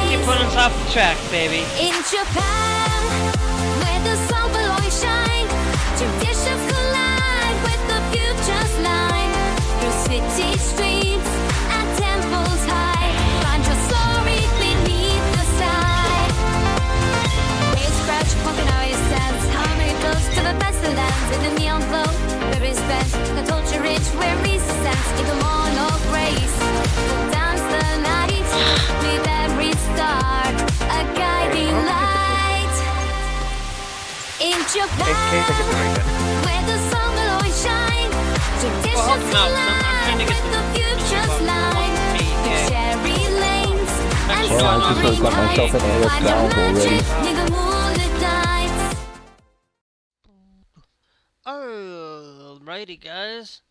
keep putting us off the track, baby. In Japan, where the sun will always shine, traditions collide with the future's line. Through city streets and temples high, find your story beneath the sky. Waves scratch, pumping out your sense. Harmony flows to the best of lands. In the neon glow, there is bent. The culture rich where reason stands. In the morn of grace, we'll dance the night with every star, a guiding light. In Japan, where the sun will always shine, traditions collide with the future's line. The cherry lanes and soaring heights, find your magic in the moonlit nights. Alrighty, guys.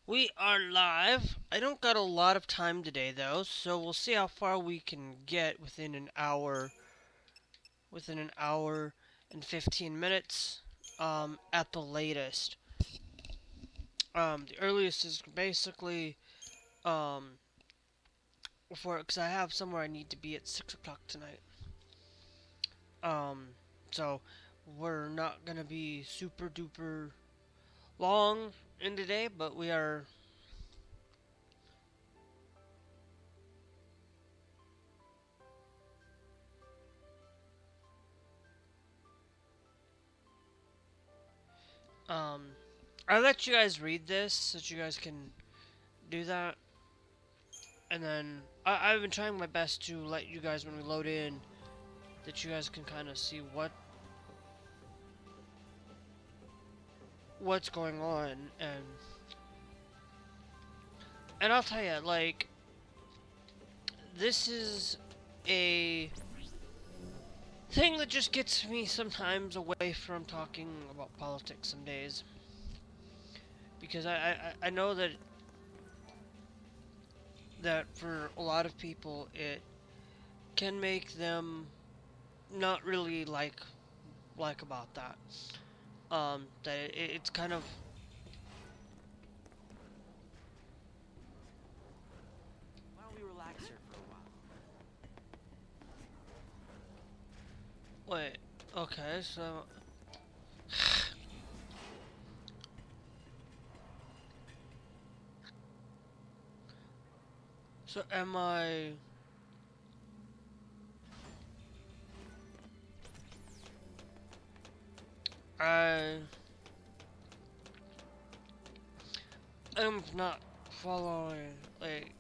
We are live. I don't got a lot of time today, though, so we'll see how far we can get within an hour. Within an hour and 15 minutes, at the latest. The earliest is basically, because I have somewhere I need to be at 6 o'clock tonight. So we're not gonna be super duper long in today, but we are. I'll let you guys read this so that you guys can do that. And then I've been trying my best to let you guys, when we load in, that you guys can kind of see what's going on. And I'll tell you, like, this is a thing that just gets me sometimes away from talking about politics some days. Because I know that for a lot of people it can make them not really like about that. That it's kind of Why don't we relax here for a while? wait, okay, so so am I am not following, like,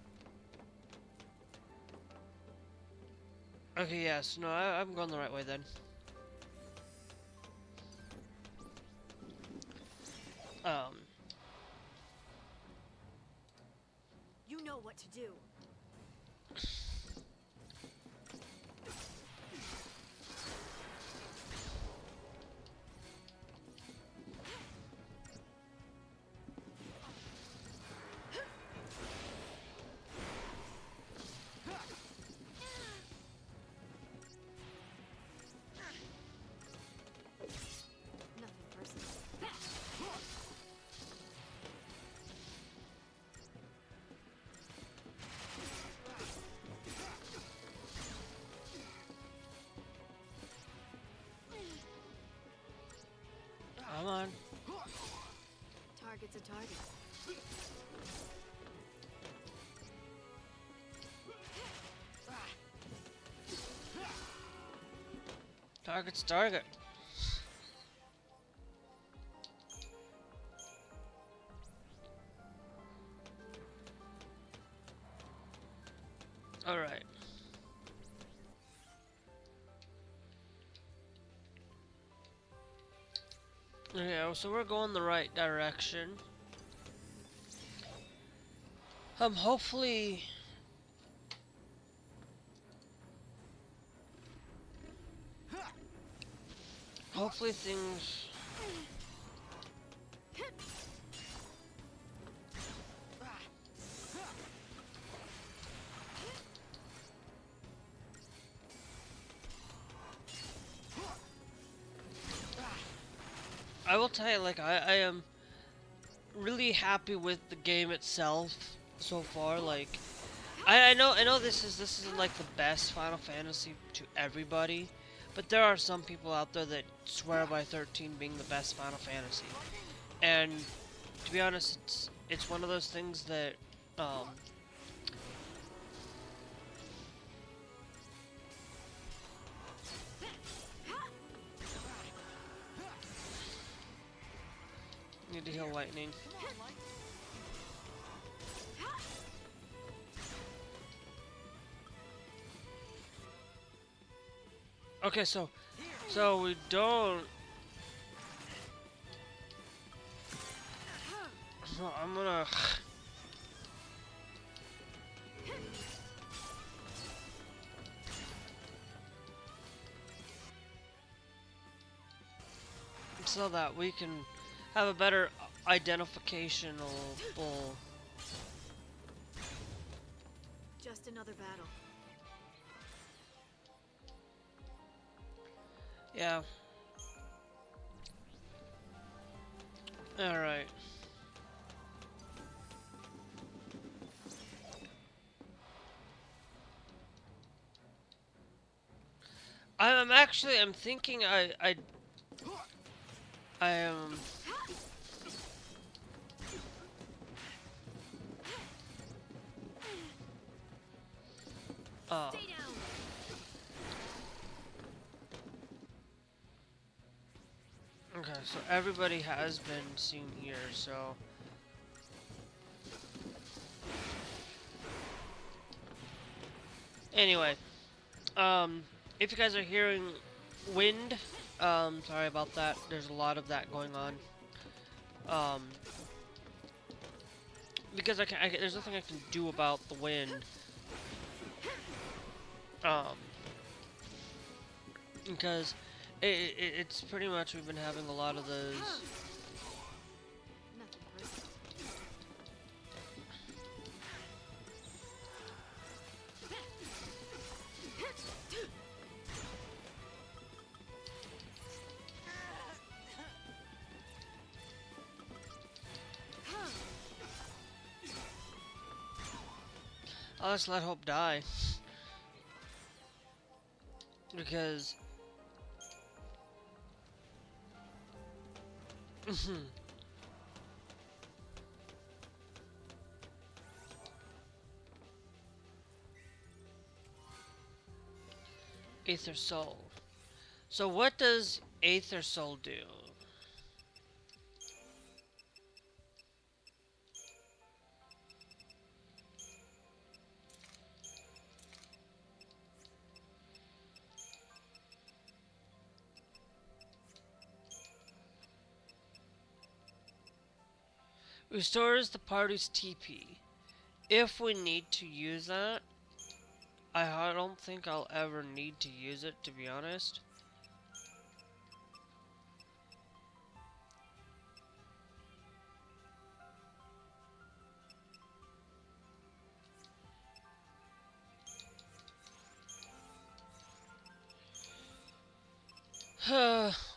okay, yes, no, I'm going the right way then. You know what to do. Nothing personal. Come on. Target's a target. Target's target. Alright. Yeah, so we're going the right direction. Hopefully things I will tell you, like, I am really happy with the game itself so far. Like, I know this isn't like the best Final Fantasy to everybody, but there are some people out there that swear by 13 being the best Final Fantasy. And to be honest, it's one of those things that um need to heal lightning. Okay, so we don't. So I'm gonna. So that we can have a better identificational. Just another battle. Yeah. Alright. I'm thinking I am. Stay down. Okay, so everybody has been seen here, so. Anyway, if you guys are hearing wind, sorry about that. There's a lot of that going on. Because there's nothing I can do about the wind. Because it's pretty much we've been having a lot of those. Nothing personal. I'll just let Hope die. Because Aether Soul. So what does Aether Soul do? Restores the party's TP. If we need to use that, I don't think I'll ever need to use it, to be honest.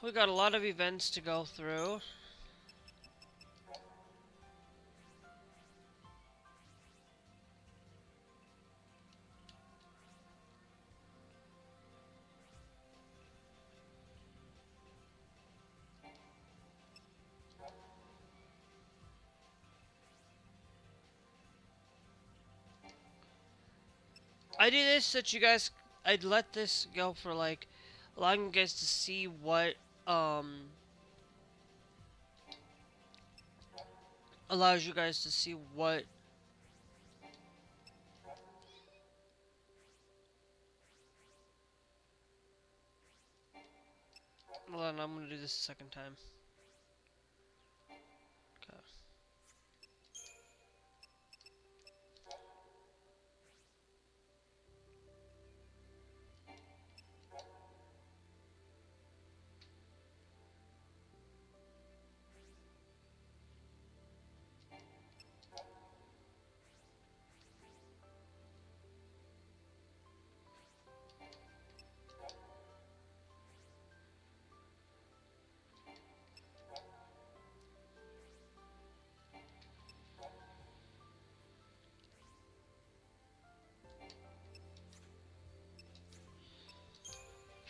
We got a lot of events to go through. I do this so that you guys, I'd let this go for like allowing you guys to see what allows you guys to see what hold on, I'm gonna do this a second time. Okay.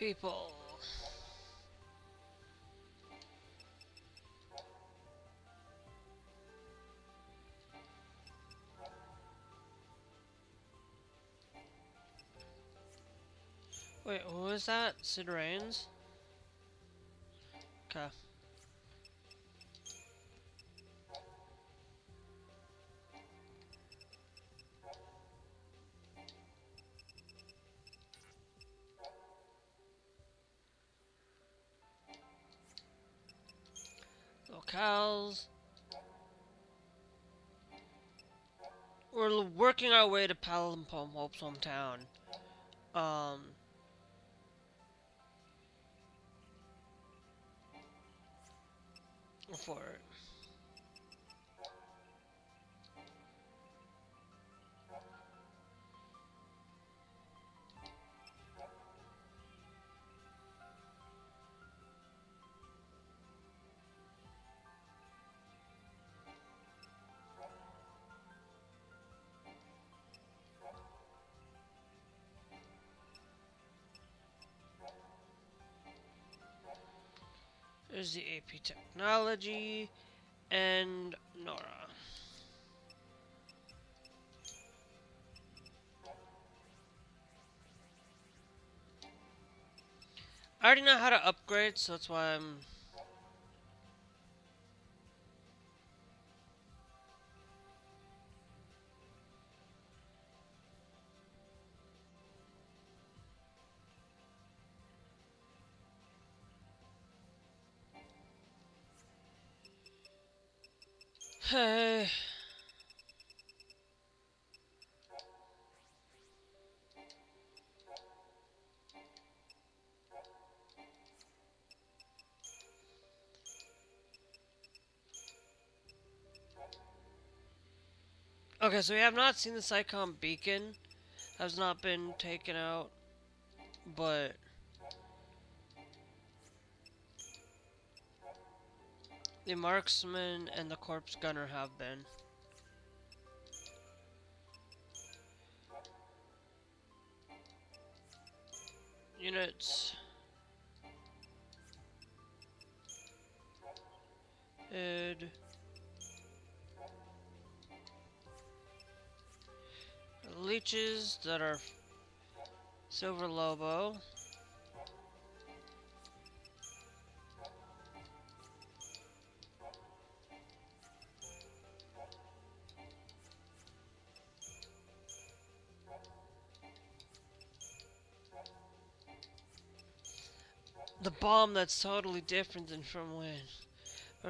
People. Wait, who is that? Sid Raines? Okay. Locales. We're working our way to Palampom Hope's hometown. For it. There's the AP Technology and Nora. I already know how to upgrade, so that's why I'm... Hey... Okay, so we have not seen the Psycom beacon. Has not been taken out, but the marksman and the corpse gunner have been. Units. Head. Leeches that are Silver Lobo. The bomb that's totally different than from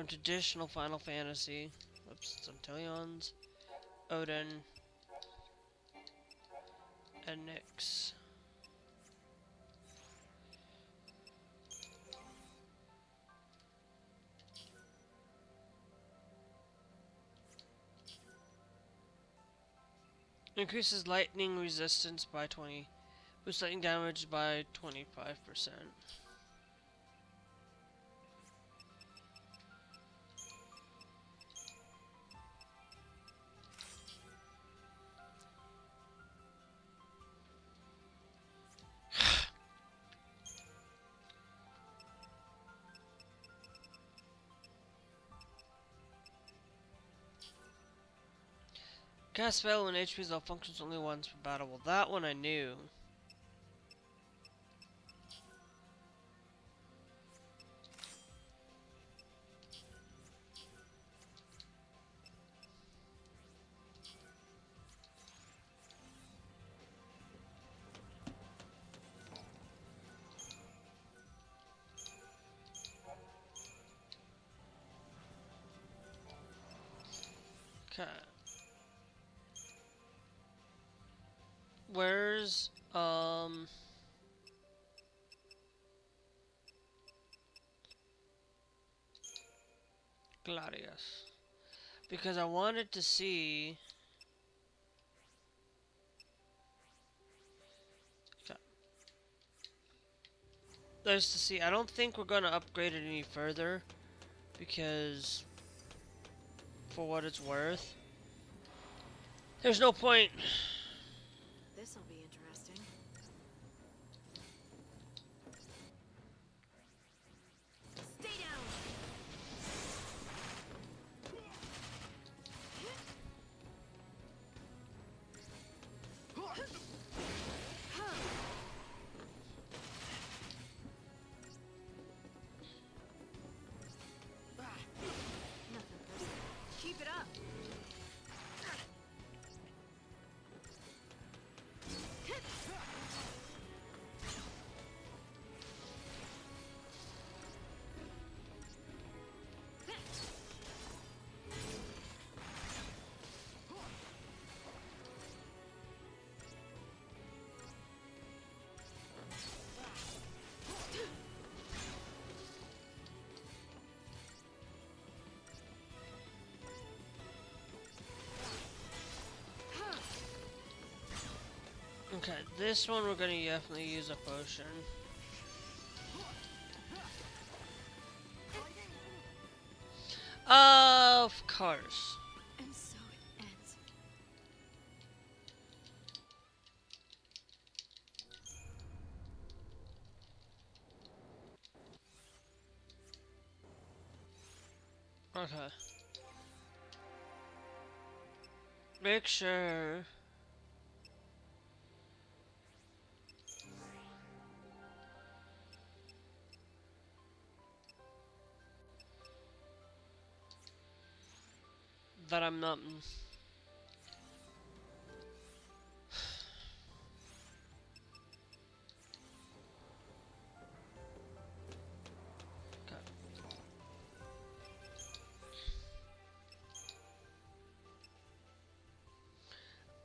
traditional Final Fantasy. Oops, Centillions, Odin, and Nyx. Increases lightning resistance by 20. Boosts lightning damage by 25%. Cast spell when HP is low, functions only once per battle. Well, that one I knew. Okay. Where's Gladius? Because I wanted to see. Okay. There's to see. I don't think we're gonna upgrade it any further because, for what it's worth, there's no point. This'll be interesting. this one we're gonna definitely use a potion. Of course. And so it ends. Okay. Make sure. That I'm not. Okay.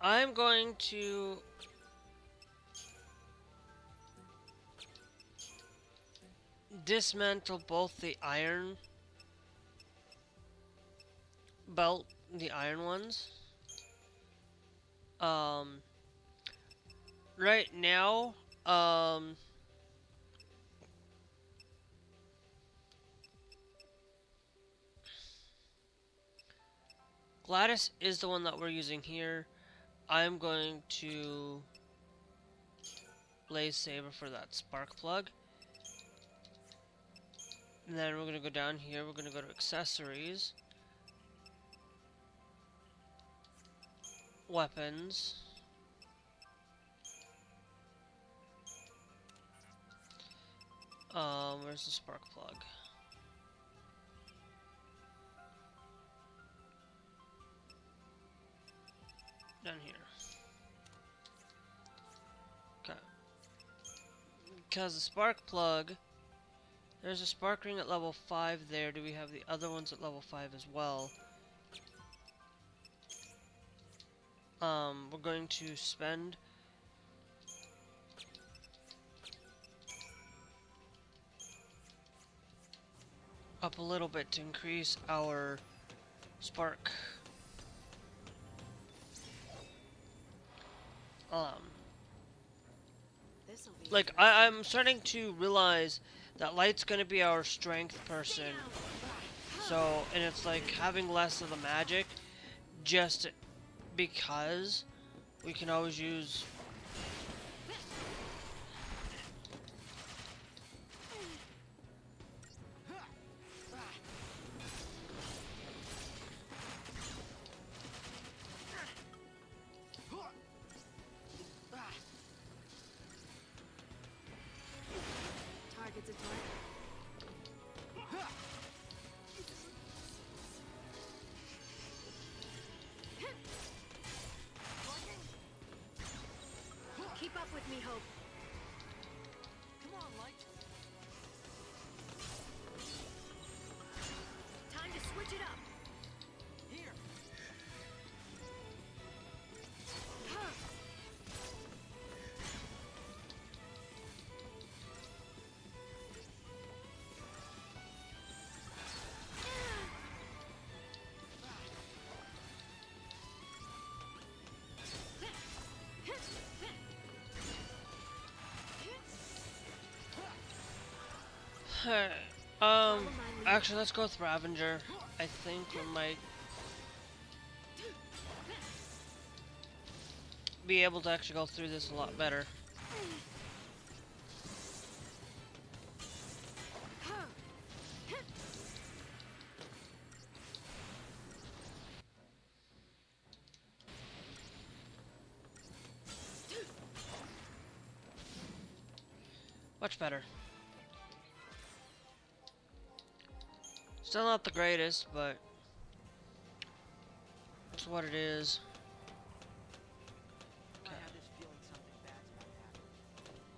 I'm going to dismantle both the iron belt, the iron ones. Right now, Gladys is the one that we're using here. I'm going to blaze saber for that spark plug. And then we're going to go down here, we're going to go to accessories. Weapons. Where's the spark plug? Down here. Okay. Because the spark plug, there's a spark ring at level 5 there. Do we have the other ones at level 5 as well? We're going to spend up a little bit to increase our spark. This'll be Like, I'm starting to realize that Light's gonna be our strength person. So, and it's like having less of the magic just because we can always use target's a target. Keep up with me, Hope. Come on, Light. Time to switch it up. Here. Hey, actually, let's go with Ravenger. I think we might be able to actually go through this a lot better. Much better. Still not the greatest, but it's what it is. I have this feeling something bad's about to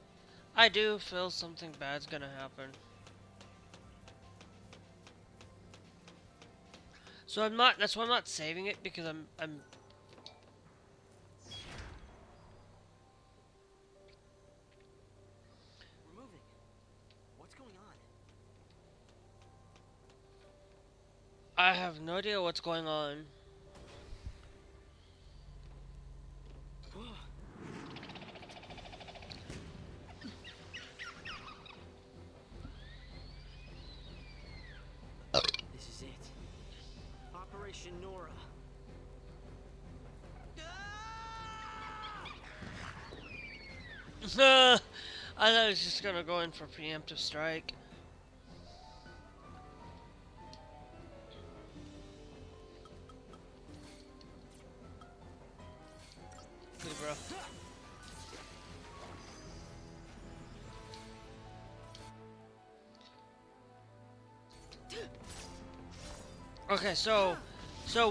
happen. I do feel something bad's gonna happen. So I'm not, that's why I'm not saving it, because I'm We're moving. What's going on? I have no idea what's going on. Operation Nora. I thought I was just gonna go in for preemptive strike. Good, bro. Okay, so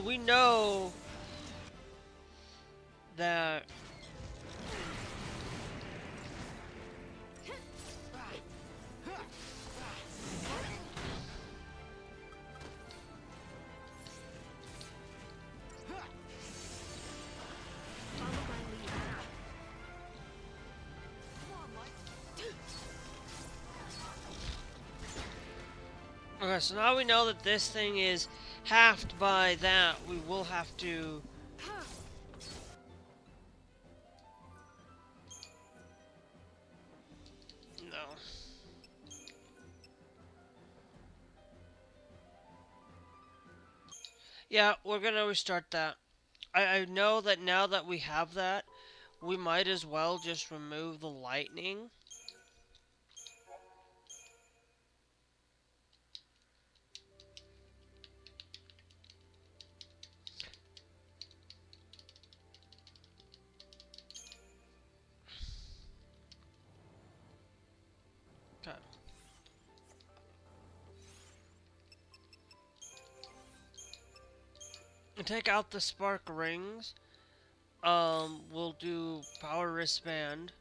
we know that Follow my lead. okay, so now we know that this thing is halved by that. We will have to no. Yeah, we're gonna restart that. I know that now that we have that, we might as well just remove the lightning. Okay. And take out the spark rings. We'll do power wristband.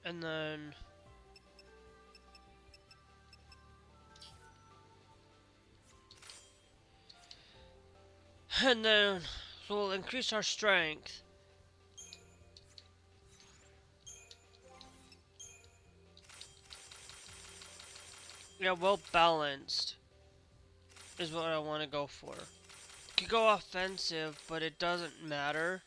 And then so we'll increase our strength. Yeah, well balanced is what I want to go for. Could go offensive, but it doesn't matter.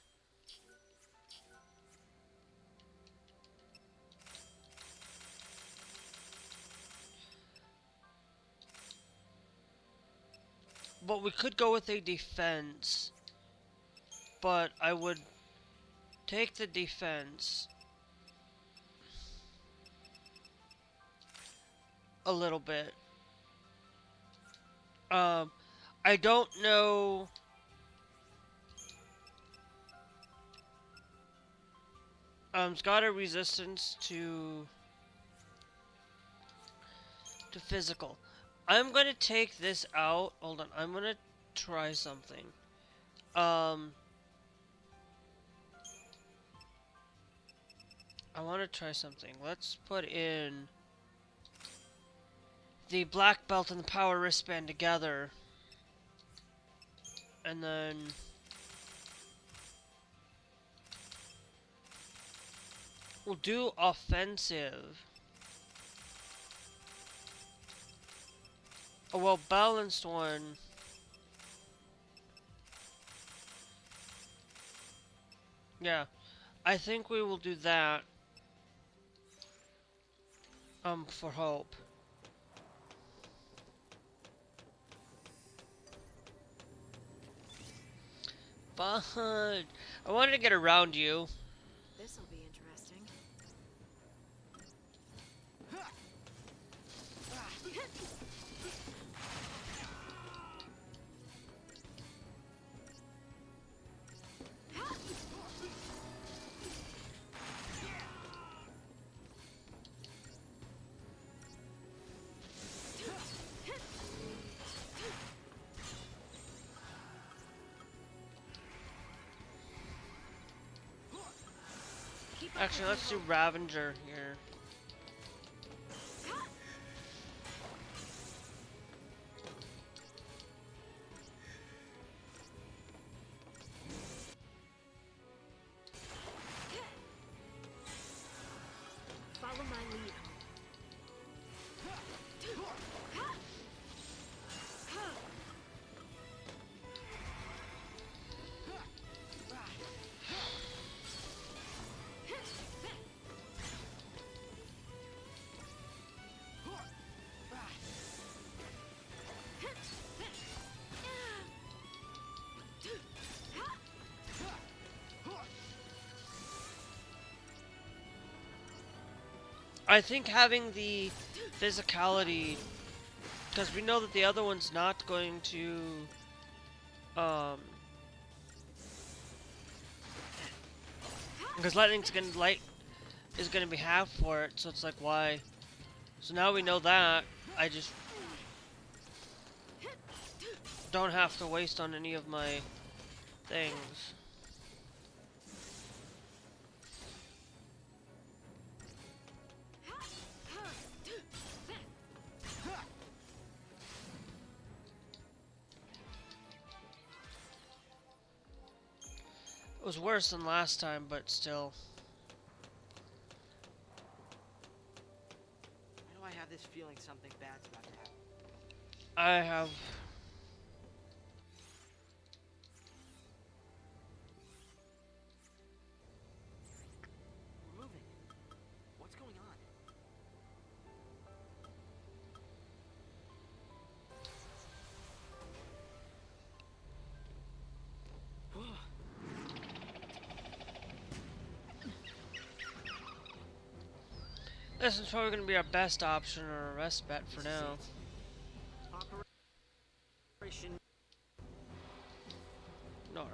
But we could go with a defense. But I would take the defense a little bit. I don't know. It's got a resistance to physical. I'm gonna take this out. Hold on, I'm gonna try something. I want to try something. Let's put in the black belt and the power wristband together. And then we'll do offensive. A well balanced one. Yeah, I think we will do that. For hope. But I wanted to get around you. This'll be interesting. Actually, let's do Ravenger here. Follow my lead. I think having the physicality, because we know that the other one's not going to, because light is gonna be half for it, so it's like why? So now we know that. I just don't have to waste on any of my things. It was worse than last time, but still. Why do I have this feeling something bad's about to happen? I have. We're moving. What's going on? This is probably going to be our best option or our best bet for now. Operation. Nora.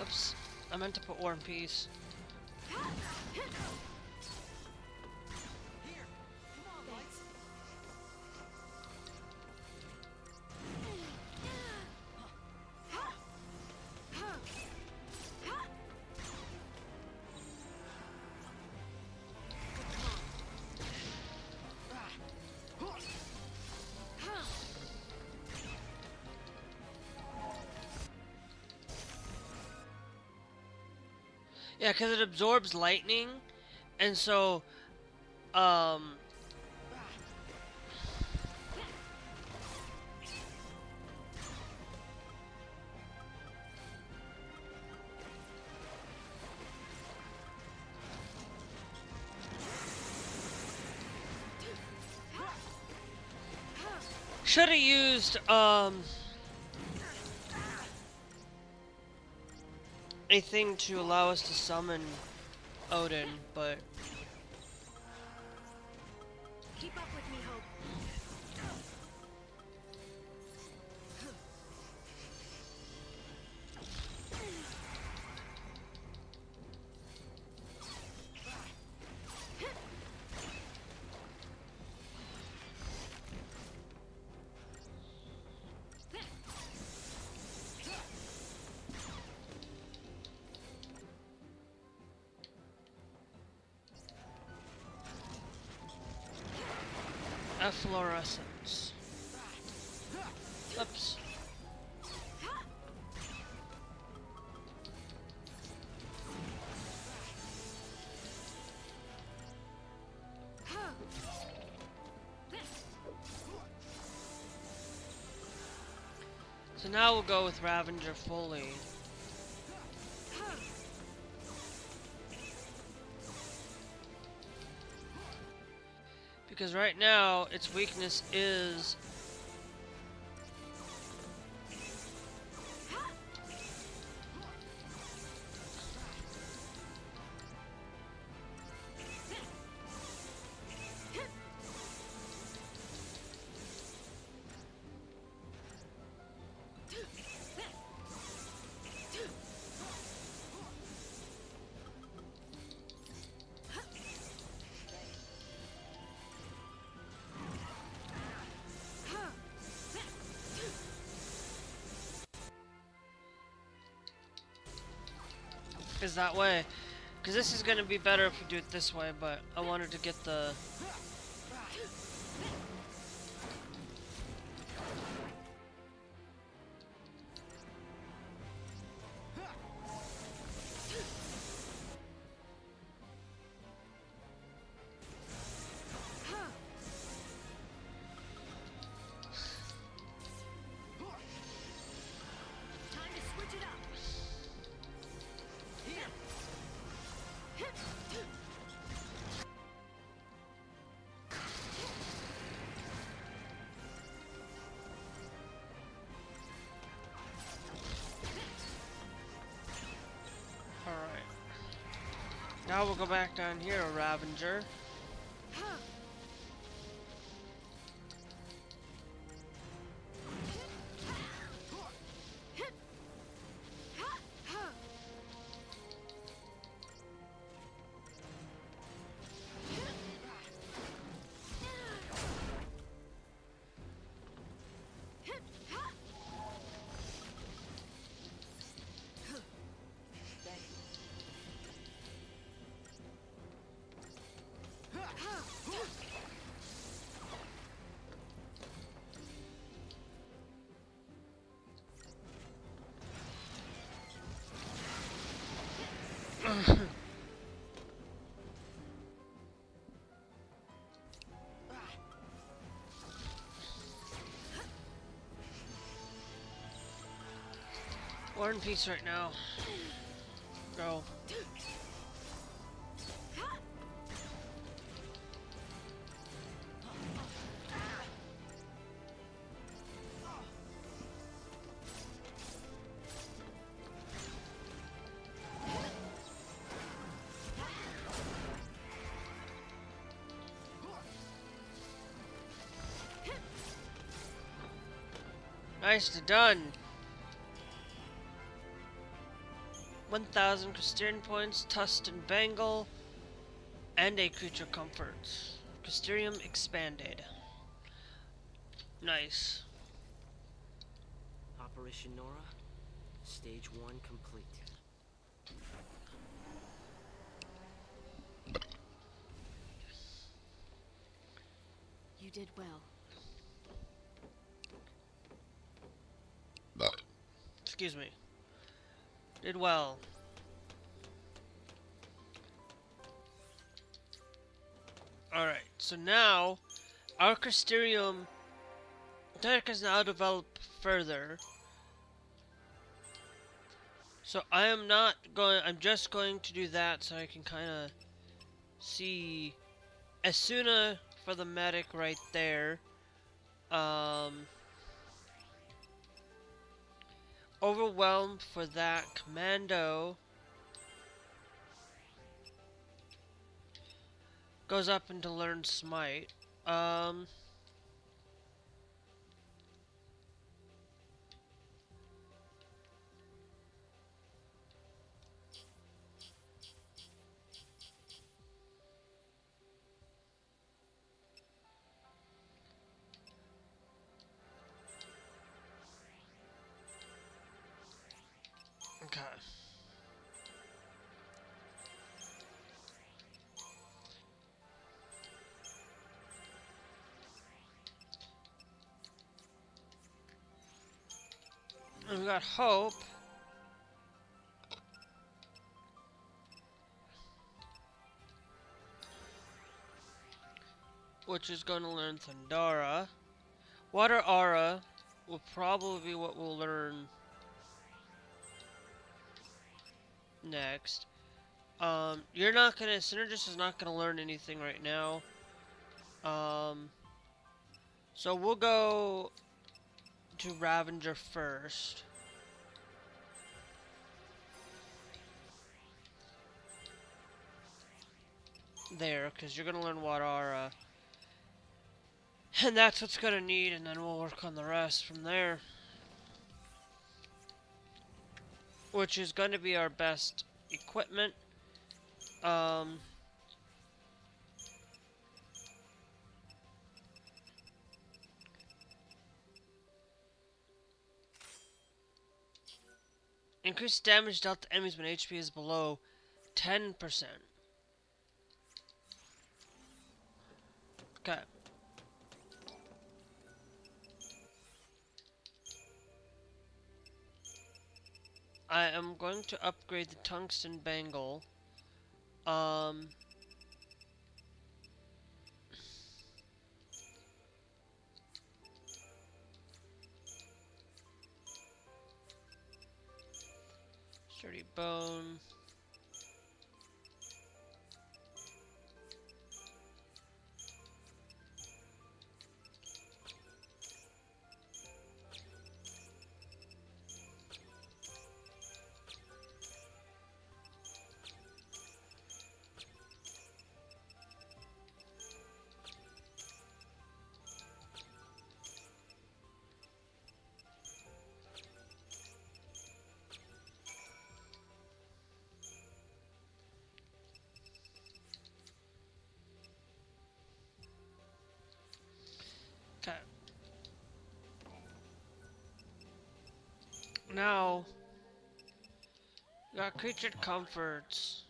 Oops, I meant to put War and Peace. Yeah, because it absorbs lightning, and so, should have used, a thing to allow us to summon Odin, but Keep up with me, Hope. efflorescence. Oops. So now we'll go with Ravager fully. Because right now, its weakness is... is that way. Because this is going to be better if we do it this way, but I wanted to get the... Time to switch it up. Alright. Now we'll go back down here, Ravager. We're in peace right now. Go. Nicely done. 1,000 Criterion points, Tustin Bangle, and a creature comfort. Criterium expanded. Nice. Operation Nora, stage 1 complete. You did well. Excuse me. Did well. Alright, so now our Criterium deck is now developed further. So I'm just going to do that so I can kind of see Asuna for the medic right there. Overwhelmed for that. Commando goes up into learn smite. Okay. And we got Hope. Which is going to learn Thundara. Water Aura will probably be what we'll learn next. You're not gonna, Synergist is not gonna learn anything right now. So we'll go to Ravager first. There, because you're gonna learn Water Aura. And that's what's gonna need, and then we'll work on the rest from there. Which is gonna be our best equipment. Increased damage dealt to enemies when HP is below 10%. Okay. I am going to upgrade the tungsten bangle. Sturdy bone. Okay. Now, we got creature comforts.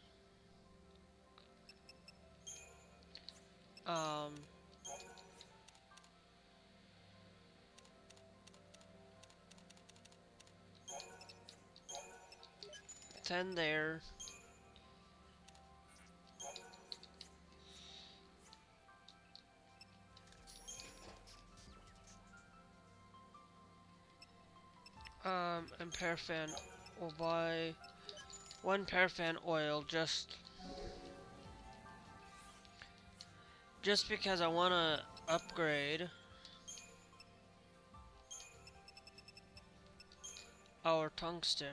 10 there. And paraffin. We'll buy 1 paraffin oil just because I want to upgrade our tungsten.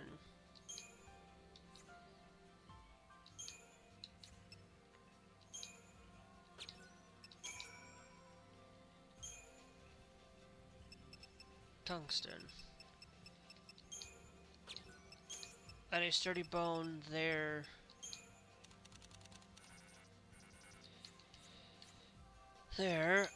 Tungsten. And a sturdy bone there. There.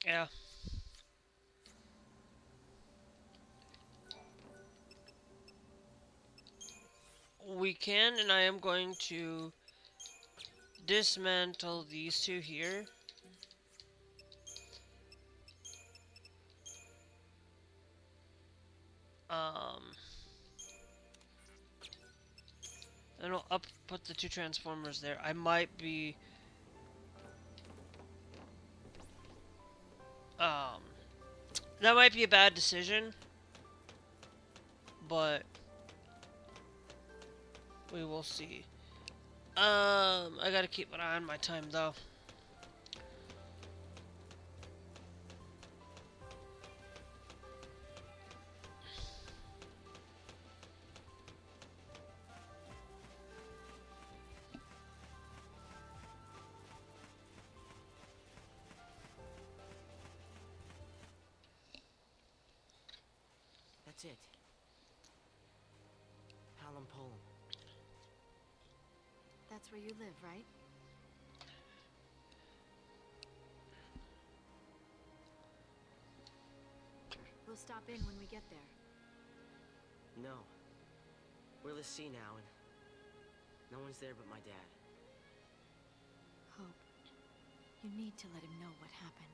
Yeah. We can, and I am going to dismantle these two here. Then I'll put the 2 transformers there. I might be that might be a bad decision, but we will see. I gotta keep an eye on my time though. That's it. Hallam Poland. That's where you live, right? We'll stop in when we get there. No. We're the sea now, and no one's there but my dad. Hope. You need to let him know what happened.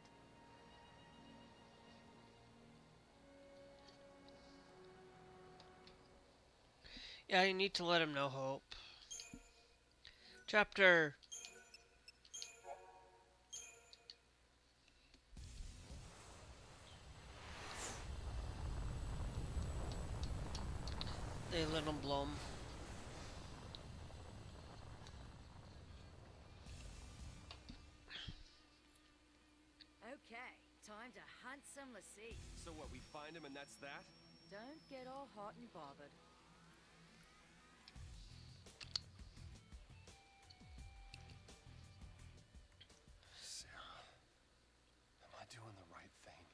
Yeah, you need to let him know, Hope. Chapter. They let him blow him. Okay, time to hunt some lassie. So what, we find him and that's that? Don't get all hot and bothered. Sarah, am I doing the right thing?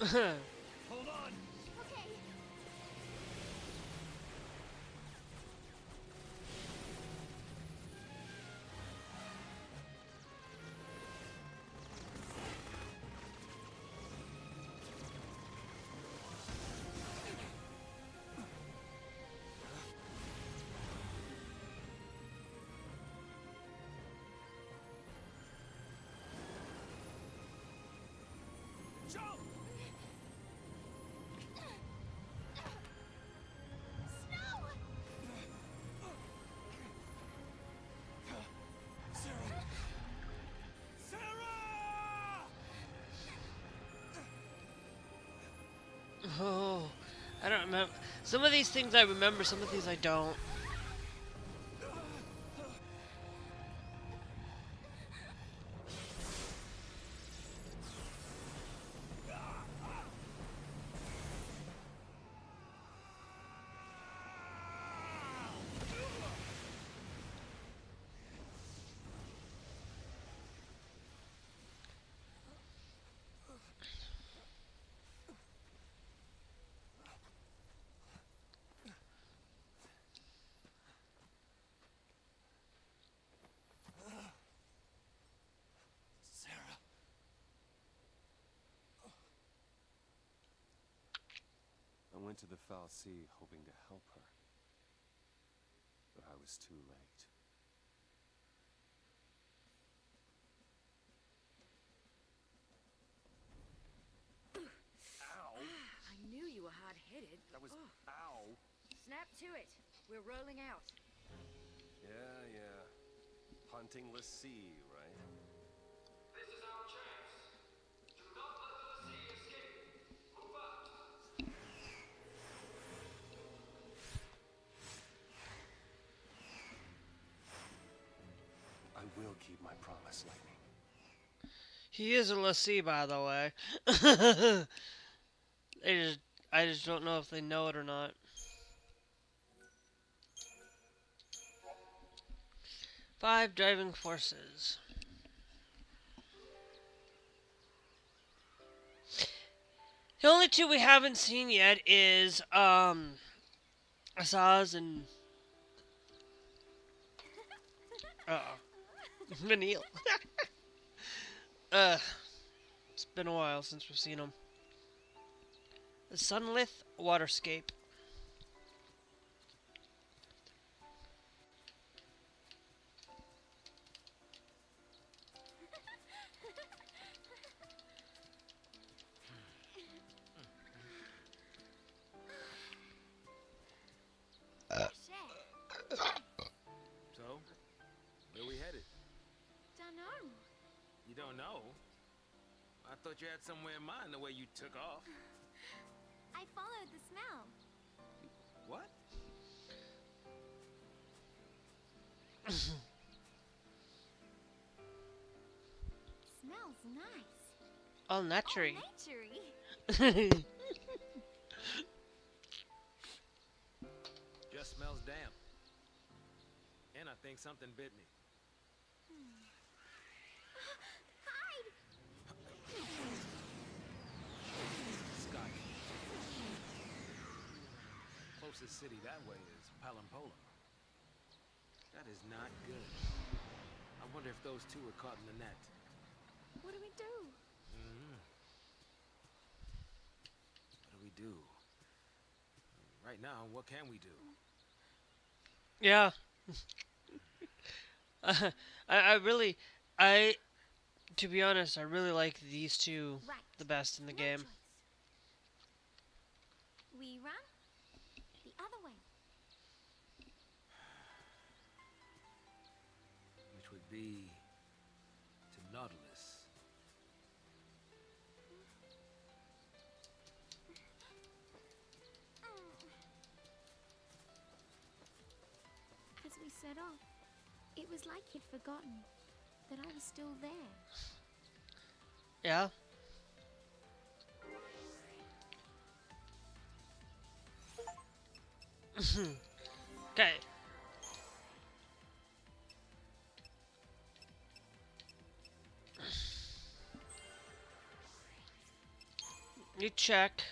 Hold on. Okay. Jump! Sarah! Sarah! Oh, I don't remember. Some of these things I remember, some of these I don't. Sarah. I went to the foul sea hoping to help her, but I was too late. Ow! I knew you were hard-headed. That was... Oh, Ow! snap to it. We're rolling out. Yeah. Huntingless sea, right? This is our chance. Do not let the sea escape. Move out. I will keep my promise, Lightning. He is a lessee, by the way. I just don't know if they know it or not. Five driving forces. The only two we haven't seen yet is Asaz and Vanille. It's been a while since we've seen them. The Sunlit Waterscape. So, where we headed? Dunno. You don't know? I thought you had somewhere in mind the way you took off. I followed the smell. What? Smells nice. All naturey. Naturey. Just smells damp. And I think something bit me. Hide! Scott. Closest city that way is Palampola. That is not good. I wonder if those two were caught in the net. What do we do? What do we do? Right now, what can we do? Yeah. To be honest, I really like these two Right. the best in the No game. choice. We run the other way. Which would be to Nautilus. As we set off, it was like he'd forgotten that I was still there. Yeah. Okay. You check.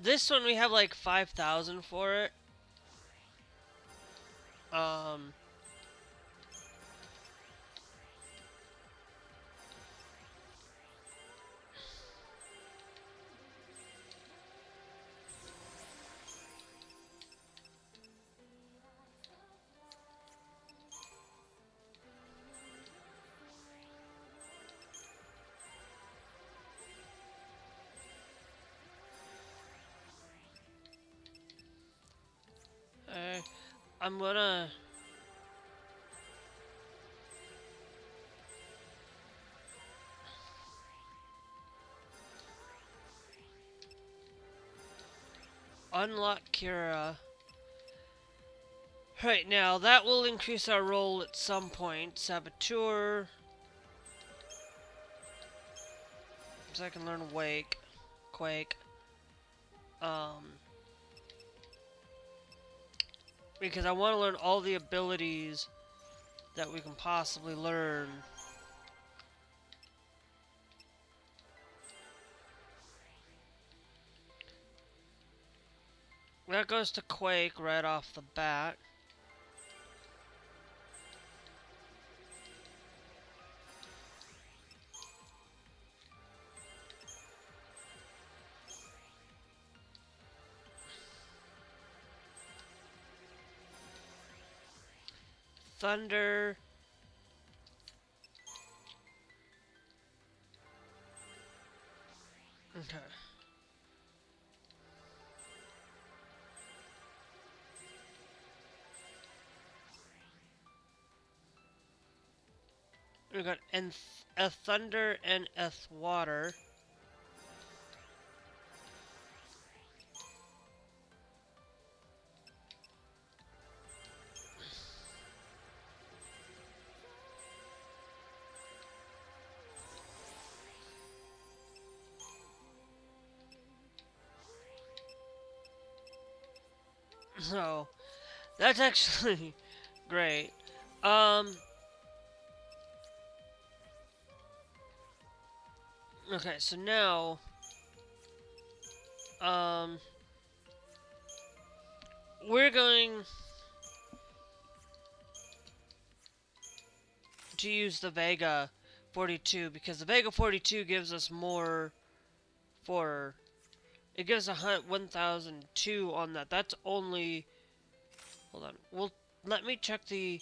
This one we have like 5,000 for it. Um, I'm gonna. Unlock Kira. Right now, that will increase our roll at some point. Saboteur. So I can learn Quake. Because I want to learn all the abilities that we can possibly learn. That goes to Quake right off the bat. Thunder. Okay. We got a thunder and Eth water. So that's actually great. Okay, so now we're going to use the Vega 42 because the Vega 42 gives us more for it gives a 1002 on that. That's only hold on. Well, let me check the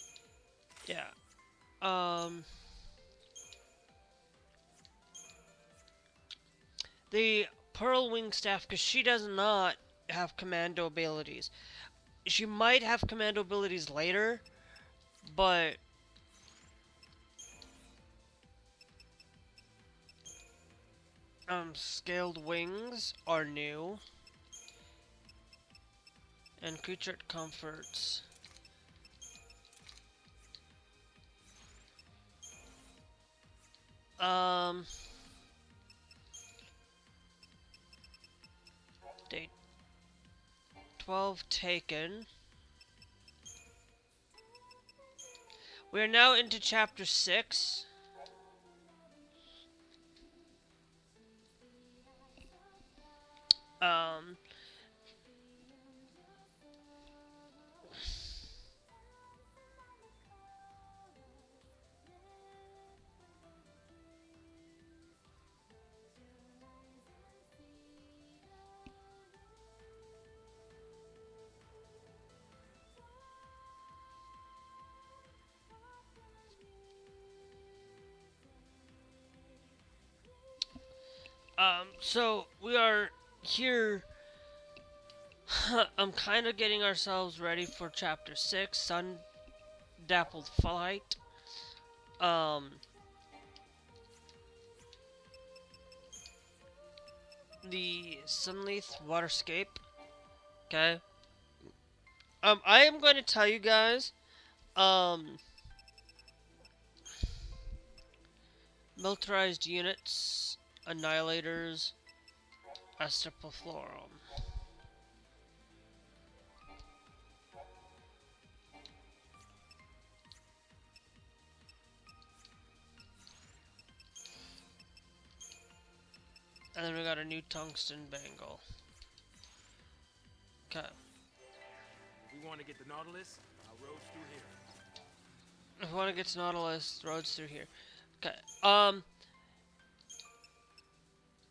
the Pearl Wing Staff, because she does not have commando abilities. She might have commando abilities later, but scaled wings are new. And creature comforts. Day 12 taken. We are now into chapter 6. So we are here. I'm kind of getting ourselves ready for chapter 6, Sun Dappled Flight. The Sunleith Waterscape. Okay. I am going to tell you guys, militarized units, annihilators, Astroplorum. And then we got a new tungsten bangle. Okay. If we want to get the Nautilus, our road's through here. If we want to get to Nautilus, roads through here. Okay.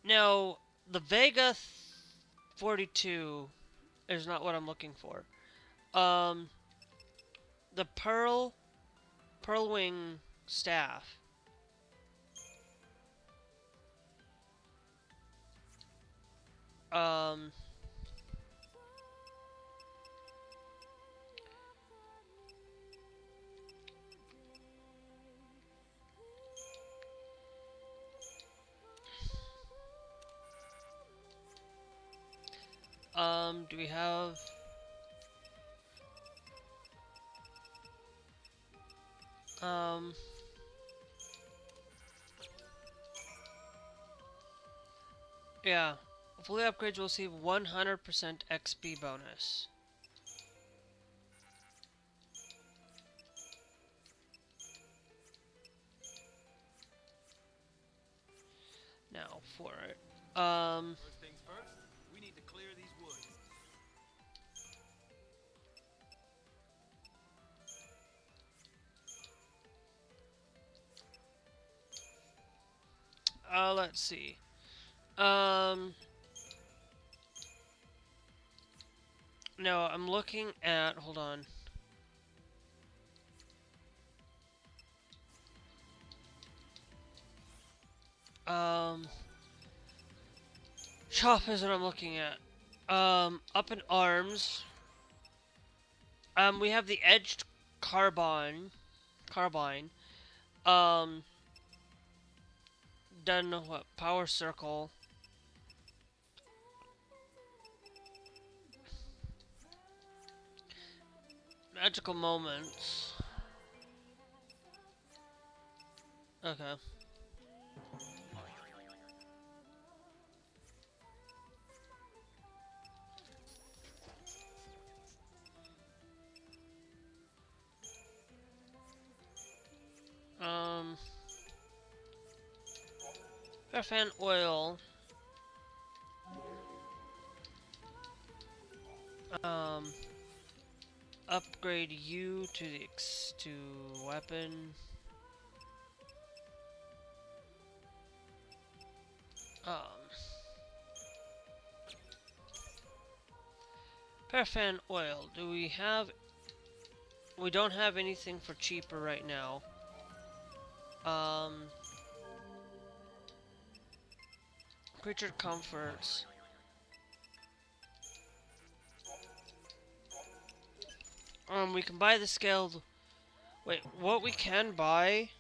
Now, the Vega 42 is not what I'm looking for. The Pearl Wing staff. Do we have... Yeah. Fully upgrades will receive 100% XP bonus. Now for it. First things first, we need to clear these woods. Let's see. No, I'm looking at, hold on. Shop is what I'm looking at. Up in arms. We have the edged carbine. Done what? Power circle. Magical moments. Okay. Paraffin oil. Upgrade you to the to weapon. Paraffin oil. Do we have? We don't have anything for cheaper right now. Creature comforts. We can buy the scaled. Wait, what we can buy?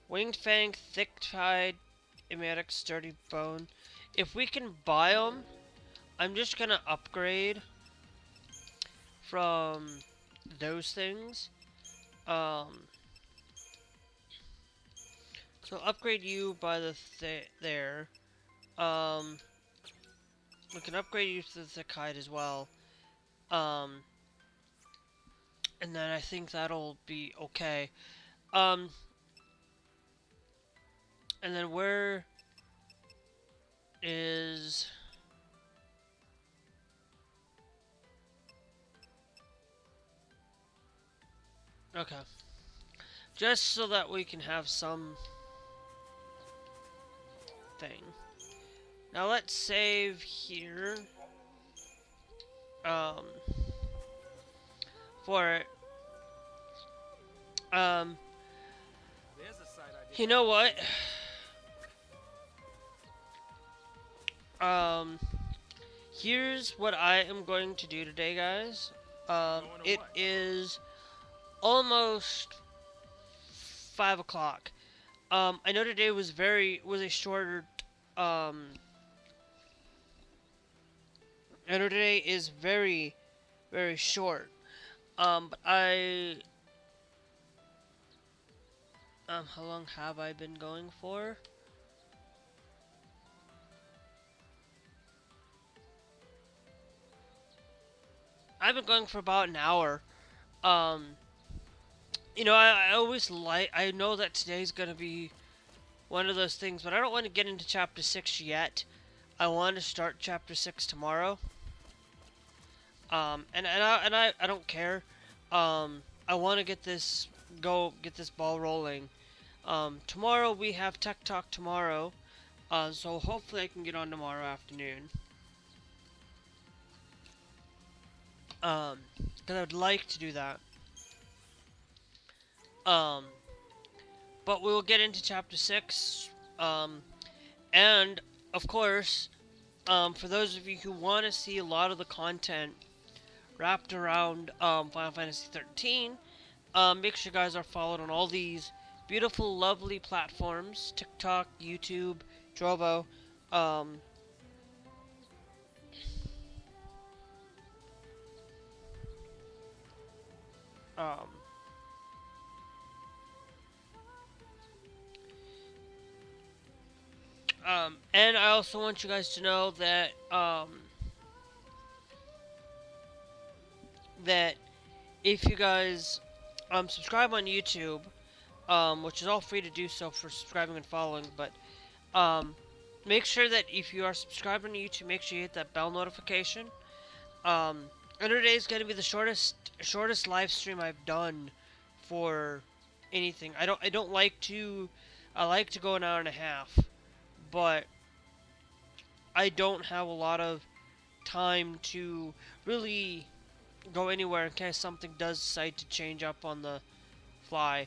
Winged fang, thick-hide, emetic, sturdy bone. If we can buy them, I'm just gonna upgrade from those things. So upgrade you by the there. We can upgrade you to the thick hide as well. And then I think that'll be okay. And then where is... Okay. Just so that we can have some thing. Now let's save here. For it. You know what? Here's what I am going to do today, guys. It is almost 5 o'clock. I know today was a shorter, I know today is very, very short. But how long have I been going for? I've been going for about an hour. You know, I always I know that today's gonna be one of those things. But I don't want to get into Chapter 6 yet. I want to start Chapter 6 tomorrow. I don't care. I want to get this ball rolling. Tomorrow we have Tech Talk tomorrow. So hopefully I can get on tomorrow afternoon. Because I would like to do that. But we will get into Chapter 6. And, of course, for those of you who want to see a lot of the content wrapped around Final Fantasy XIII, make sure you guys are followed on all these beautiful, lovely platforms. TikTok, YouTube, Trovo. And I also want you guys to know that, that if you guys, subscribe on YouTube, which is all free to do so for subscribing and following, but, make sure that if you are subscribed on YouTube, make sure you hit that bell notification. And today is going to be the shortest live stream I've done for anything. I like to go an hour and a half, but I don't have a lot of time to really go anywhere in case something does decide to change up on the fly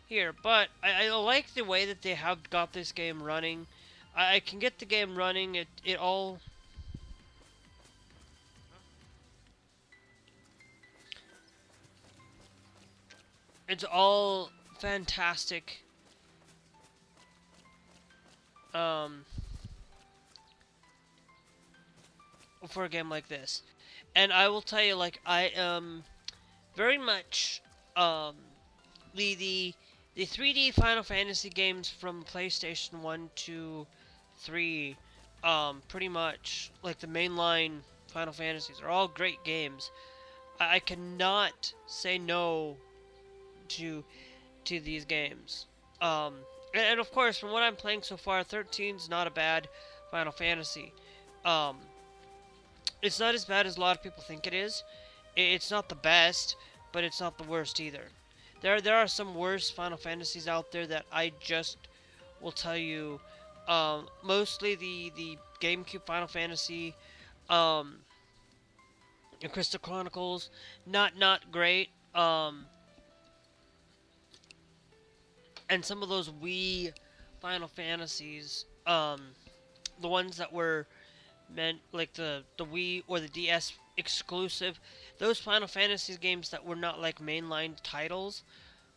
here. But I like the way that they have got this game running. I can get the game running. It all... It's all fantastic. For a game like this. And I will tell you, like, I am very much, the 3D Final Fantasy games from PlayStation 1 to 3, pretty much, like, the mainline Final Fantasies are all great games. I cannot say no to these games. And of course, from what I'm playing so far, 13's not a bad Final Fantasy. It's not as bad as a lot of people think it is. It's not the best, but it's not the worst either. There are some worse Final Fantasies out there that I just will tell you. Mostly the GameCube Final Fantasy, and Crystal Chronicles, not great. And some of those Wii Final Fantasies, the ones that were meant, like the Wii or the DS exclusive, those Final Fantasy games that were not like mainline titles,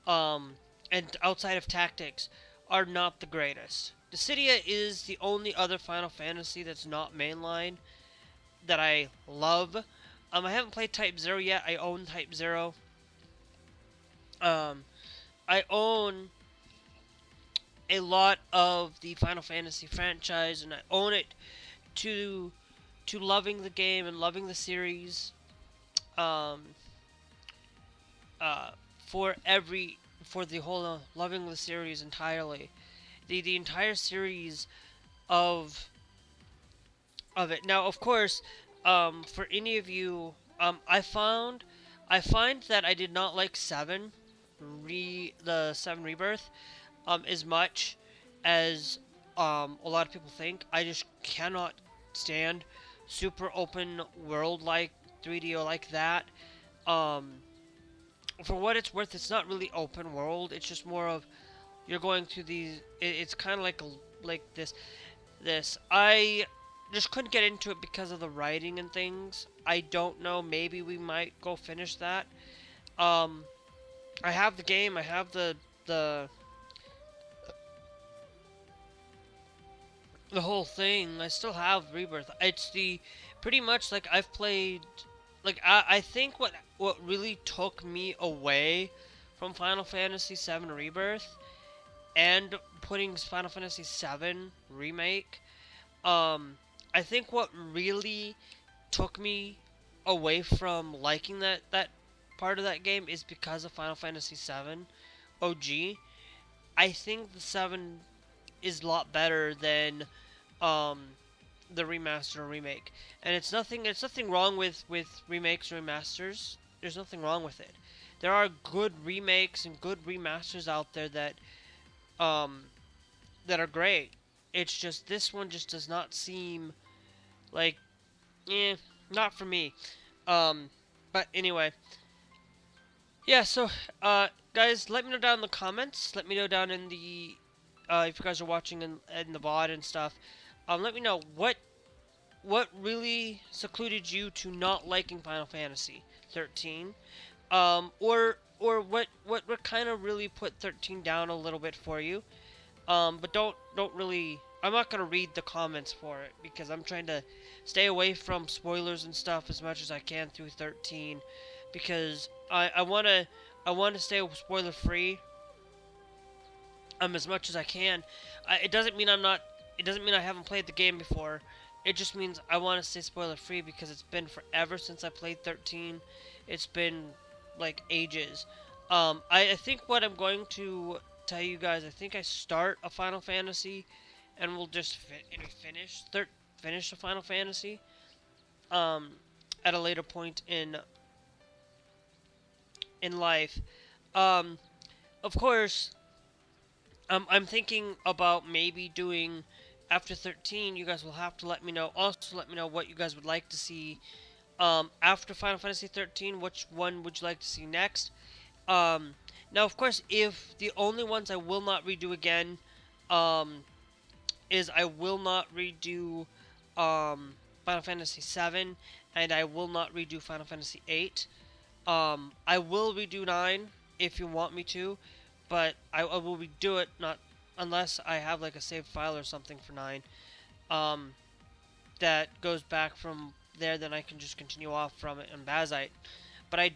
and outside of Tactics, are not the greatest. Dissidia is the only other Final Fantasy that's not mainline that I love. I haven't played Type 0 yet. I own Type 0. I own a lot of the Final Fantasy franchise, and I own it to loving the game and loving the series. For the whole loving the series entirely, the entire series of it. Now, of course, for any of you, I find that I did not like 7, the 7 Rebirth, as much as a lot of people think. I just cannot stand super open world like 3D like that. For what it's worth, it's not really open world. It's just more of you're going through these. It's kind of like this. I just couldn't get into it because of the writing and things. I don't know. Maybe we might go finish that. I have the game. I have the whole thing. I still have Rebirth. It's pretty much like I've played. Like I think what really took me away from Final Fantasy VII Rebirth and putting Final Fantasy VII Remake, I think what really took me away from liking that part of that game is because of Final Fantasy VII OG. I think the 7 is a lot better than the remaster or remake. And it's nothing wrong with remakes or remasters. There's nothing wrong with it. There are good remakes and good remasters out there um that are great. It's just this one just does not seem like not for me. But anyway, yeah. So guys, let me know down in the comments. Let me know down in the if you guys are watching in the VOD and stuff. Let me know what really secluded you to not liking Final Fantasy 13. Or what kind of really put 13 down a little bit for you. But don't really. I'm not gonna read the comments for it because I'm trying to stay away from spoilers and stuff as much as I can through 13, because I wanna stay spoiler free as much as I can. It doesn't mean I'm not. It doesn't mean I haven't played the game before. It just means I want to stay spoiler free because it's been forever since I played 13. It's been like ages. I think what I'm going to tell you guys, I think I start a Final Fantasy, and we'll just finish a Final Fantasy at a later point in life. Of course, I'm thinking about maybe doing after 13. You guys will have to let me know. Also, let me know what you guys would like to see after Final Fantasy 13. Which one would you like to see next? Now, of course, if the only ones I will not redo again, is I will not redo Final Fantasy 7, and I will not redo Final Fantasy 8. I will redo 9 if you want me to, but I will redo it not unless I have like a saved file or something for 9. That goes back from there, then I can just continue off from it in Bazzite. But I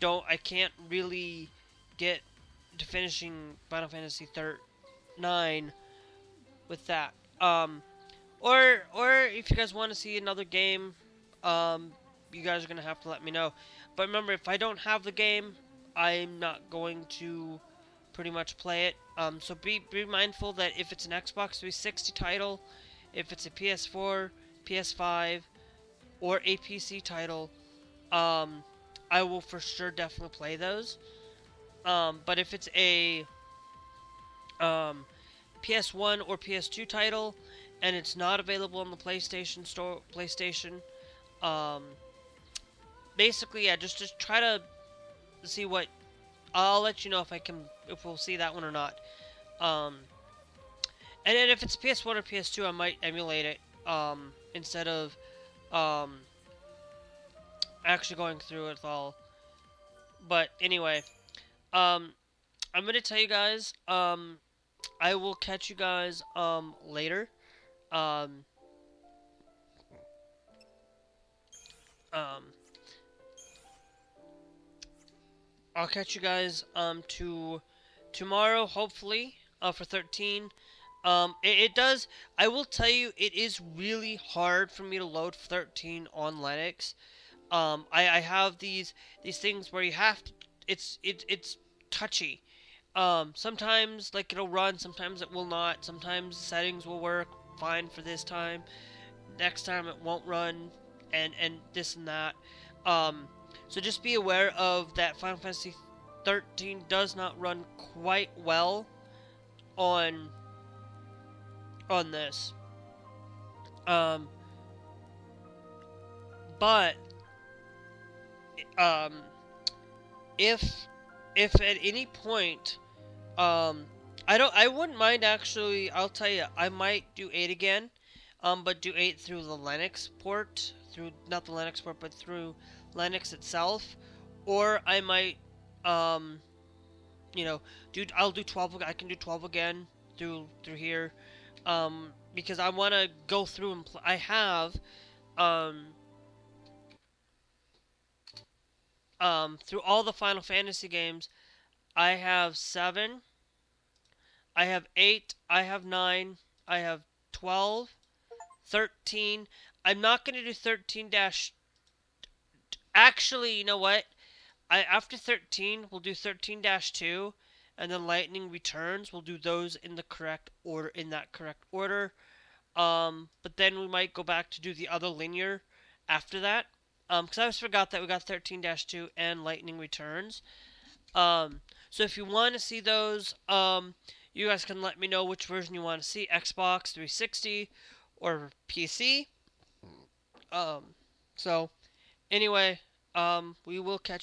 can't really get to finishing Final Fantasy 9 with that. Or if you guys want to see another game, you guys are gonna have to let me know. But remember, if I don't have the game, I'm not going to pretty much play it. So be mindful that if it's an Xbox 360 title, if it's a PS4, PS5, or a PC title, I will for sure definitely play those. But if it's a PS1 or PS2 title and it's not available on the PlayStation Store, basically, yeah, just try to see what. I'll let you know if we'll see that one or not. And then if it's PS1 or PS2, I might emulate it instead of actually going through it all. But anyway, I'm gonna tell you guys. I will catch you guys later. I'll catch you guys tomorrow, hopefully, for 13. It does. I will tell you, it is really hard for me to load 13 on Linux. I have these things where you have to. It's touchy. Sometimes like it'll run, sometimes it will not. Sometimes settings will work fine for this time. Next time it won't run, and this and that. So just be aware of that. Final Fantasy 13 does not run quite well on this. But if at any point I wouldn't mind actually. I'll tell you, I might do 8 again, but do 8 through the Linux port, through not the Linux port, but through Linux itself, or I might I'll do 12. I can do 12 again through here, because I want to go through and I have through all the Final Fantasy games. I have 7, I have 8, I have 9, I have 12, 13. I'm not going to do 13 dash. Actually, you know what? After 13, we'll do 13-2, and then Lightning Returns. We'll do those in the correct order, in that correct order. But then we might go back to do the other linear after that. Because I always forgot that we got 13-2 and Lightning Returns. So if you want to see those, you guys can let me know which version you want to see, Xbox 360 or PC. So anyway, we will catch